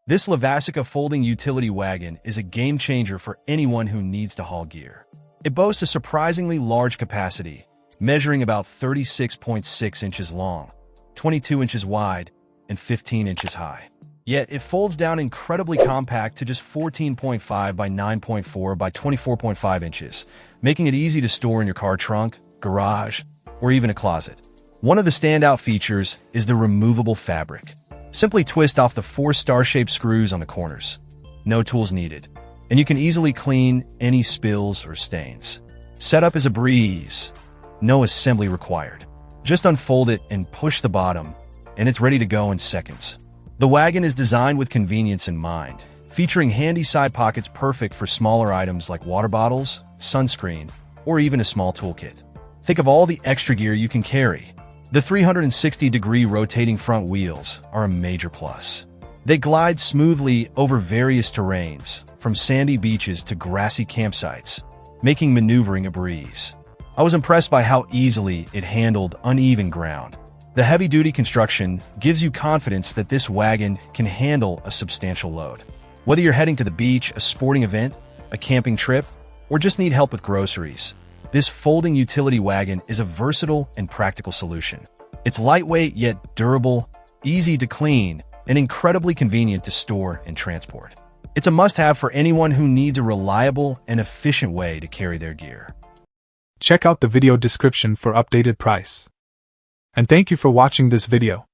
This Lavasica folding utility wagon is a game changer for anyone who needs to haul gear. It boasts a surprisingly large capacity, measuring about 36.6 inches long, 22 inches wide, and 15 inches high. Yet it folds down incredibly compact to just 14.5 by 9.4 by 24.5 inches, making it easy to store in your car trunk, garage, or even a closet. One of the standout features is the removable fabric. Simply twist off the 4 star-shaped screws on the corners. No tools needed, and you can easily clean any spills or stains. Setup is a breeze. No assembly required. Just unfold it and push the bottom, and it's ready to go in seconds. The wagon is designed with convenience in mind, featuring handy side pockets perfect for smaller items like water bottles, sunscreen, or even a small toolkit. Think of all the extra gear you can carry. The 360-degree rotating front wheels are a major plus. They glide smoothly over various terrains, from sandy beaches to grassy campsites, making maneuvering a breeze. I was impressed by how easily it handled uneven ground. The heavy-duty construction gives you confidence that this wagon can handle a substantial load. Whether you're heading to the beach, a sporting event, a camping trip, or just need help with groceries, this folding utility wagon is a versatile and practical solution. It's lightweight yet durable, easy to clean, and incredibly convenient to store and transport. It's a must-have for anyone who needs a reliable and efficient way to carry their gear. Check out the video description for updated price. And thank you for watching this video.